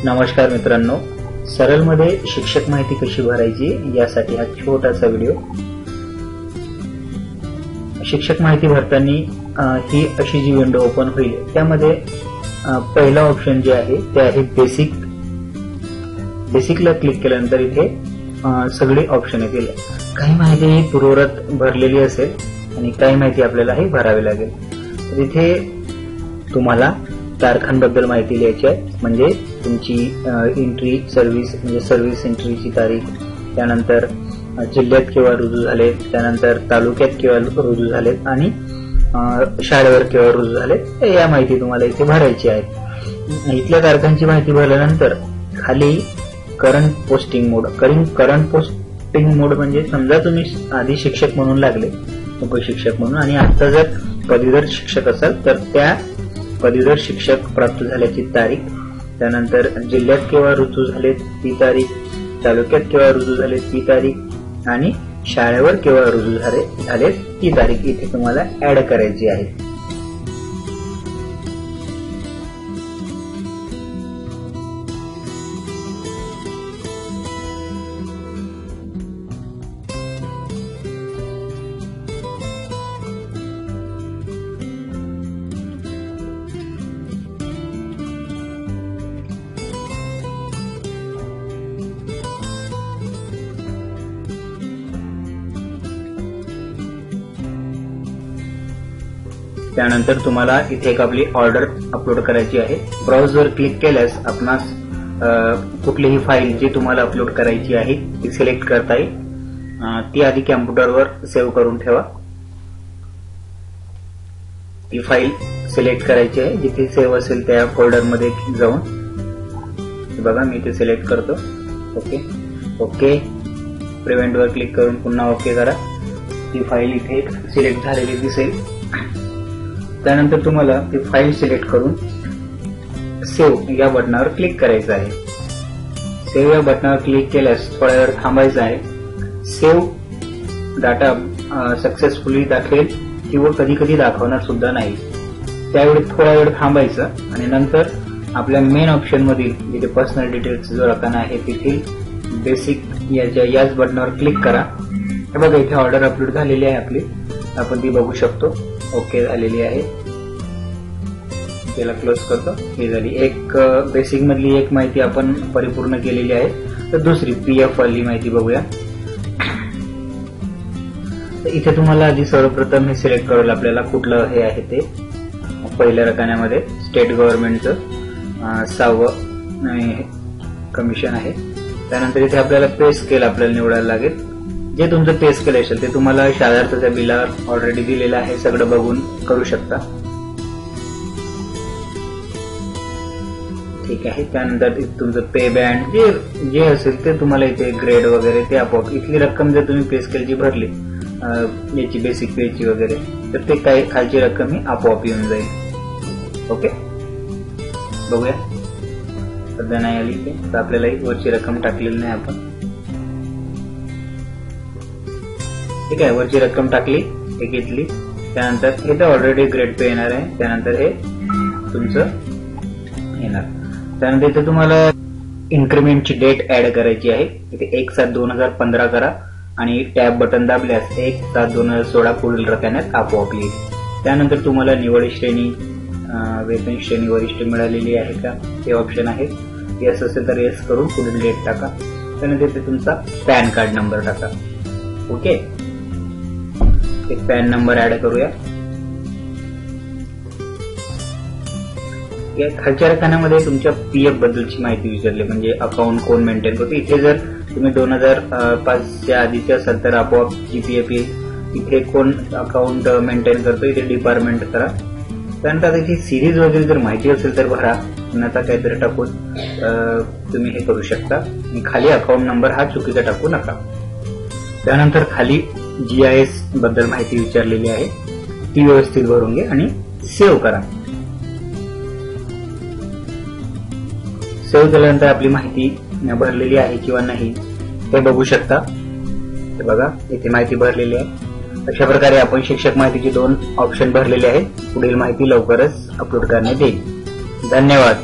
नमस्कार मित्रांनो, सरलमध्ये शिक्षक माहिती कशी भरायची यासाठी हा छोटासा व्हिडिओ। शिक्षक माहिती भरताना ही अशी जी विंडो ओपन होईल त्यामध्ये पहिला ऑप्शन जे आहे ते आहे बेसिकला क्लिक केल्यानंतर इथे सगळे ऑप्शन येतील। काही माहिती पूर्वरत भरलेली असेल आणि काही माहिती आपल्याला ही भरावी लागेल। तर इथे तुम्हाला तारखांबद्दल माहिती लिहायची आहे, म्हणजे तुमची एंट्री सर्व्हिस म्हणजे सर्व्हिस एंट्रीची तारीख, त्यानंतर जिल्ह्यात केव्हा रुजू झाले, त्यानंतर तालुक्यात केव्हा रुजू झालेत आणि शाळेवर केव्हा रुजू झालेत, या माहिती तुम्हाला इथे भरायची आहे। इथल्या तारखांची माहिती भरल्यानंतर खाली करंट पोस्टिंग मोड म्हणजे समजा तुम्ही आधी शिक्षक म्हणून लागले, उपशिक्षक म्हणून, आणि आता जर पदवीधर शिक्षक असाल तर त्या पदवीधर शिक्षक प्राप्त झाल्याची तारीख, त्यानंतर जिल्ह्यात केव्हा रुजू झालेत ती तारीख, तालुक्यात केव्हा रुजू झालेत ती तारीख आणि शाळेवर केव्हा रुजू झालेत ती तारीख इथे तुम्हाला ऍड करायची आहे। त्यानंतर तुम्हाला इथे एक आपली ऑर्डर अपलोड करायची आहे। ब्राउझर क्लिक केल्यास आपणास कुठलीही फाईल जी तुम्हाला अपलोड करायची आहे ती सिलेक्ट करता येईल। ती आधी कॉम्प्युटरवर सेव्ह करून ठेवा। ती फाईल सिलेक्ट करायची आहे, जिथे सेव्ह असेल त्या फोल्डरमध्ये जाऊन बघा, मी ते सिलेक्ट करतो। ओके प्रिव्हेंट वर क्लिक करून पुन्हा ओके करा। ती फाईल इथे सिलेक्ट झालेली दिसेल। त्यानंतर तुम्हाला ती फाईल सिलेक्ट करून सेव्ह या बटनावर क्लिक करायचं आहे। सेव्ह या बटनावर क्लिक केल्यास थोडा वेळ थांबायचं आहे। सेव्ह डाटा सक्सेसफुली दाखवेल किंवा कधी कधी दाखवणार सुद्धा नाही, त्यावेळी थोडा वेळ थांबायचं आणि नंतर आपल्या मेन ऑप्शन मधील जिथे पर्सनल डिटेल्स जो रकाना आहे तिथील बेसिक याच बटनावर क्लिक करा। हे बघा, इथे ऑर्डर अपलोड झालेली आहे आपली, आपण ती बघू शकतो। ओके झालेली आहे, त्याला क्लोज करतो। ही झाली एक बेसिक मधली एक माहिती आपण परिपूर्ण केलेली आहे। तर दुसरी पीएफ वाली माहिती बघूया। तर इथे तुम्हाला आधी सर्वप्रथम हे सिलेक्ट करायला आपल्याला कुठलं हे आहे ते पहिल्या रकान्यामध्ये स्टेट गव्हर्नमेंटचं 6वं कमिशन आहे। त्यानंतर इथे आपल्याला पे स्केल आपल्याला निवडायला लागेल। जे तुमचं पे स्केल असेल ते तुम्हाला शाळार्थाच्या बिलावर ऑलरेडी दिलेलं आहे, सगळं बघून करू शकता। ठीक आहे, त्यानंतर तुमचं पे बँड जे असेल ते तुम्हाला इथे ग्रेड वगैरे ते आपोआप, इथली रक्कम जर तुम्ही पे स्केलची भरली याची बेसिक पेची वगैरे तर ते काही खालची रक्कम ही आपोआप येऊन जाईल। ओके बघूया, सध्या नाही आली ते, तर आपल्याला वरची रक्कम टाकलेली नाही आपण। ठीक आहे, वरची रक्कम टाकली, हे घेतली, त्यानंतर इथे ऑलरेडी ग्रेड पे येणार आहे, त्यानंतर हे तुमचं येणार। त्यानंतर इथे तुम्हाला इन्क्रीमेंटची डेट ऍड करायची आहे। इथे 1/7/2015 करा आणि टॅब बटन दाबल्यास 1/7/2016 पुढील रकान्यात आपोआप येईल। त्यानंतर तुम्हाला निवड श्रेणी, वेतन श्रेणी वरिष्ठ मिळालेली आहे का हे ऑप्शन आहे। येस असेल तर येस करून पुढील डेट टाका। त्यानंतर इथे तुमचा पॅन कार्ड नंबर टाका। ओके, एक पॅन नंबर ऍड करूया। या खालच्या रकान्यामध्ये तुमच्या पीएफ बद्दलची माहिती विचारली, म्हणजे अकाउंट कोण मेंटेन करतो। इथे जर तुम्ही 2005च्या आधीचे असाल तर आपोआप जीपीएफ येईल। इथे कोण अकाउंट मेंटेन करतो इथे डिपार्टमेंट करा। त्यानंतर इथे सिरीज वगैरे जर माहिती असेल तर भरा, आता काहीतरी टाकून तुम्ही हे करू शकता। आणि खाली अकाउंट नंबर हा चुकीचा टाकू नका। त्यानंतर खाली जीआयएस बद्दल माहिती विचारलेली आहे, ती व्यवस्थित भरून घ्या आणि सेव्ह करा। सेव्ह केल्यानंतर आपली माहिती भरलेली आहे किंवा नाही ते बघू शकता। ते बघा, इथे माहिती भरलेली आहे। अशा प्रकारे आपण शिक्षक माहितीचे 2 ऑप्शन भरलेले आहेत। पुढील माहिती लवकरच अपलोड करण्यात येईल। धन्यवाद।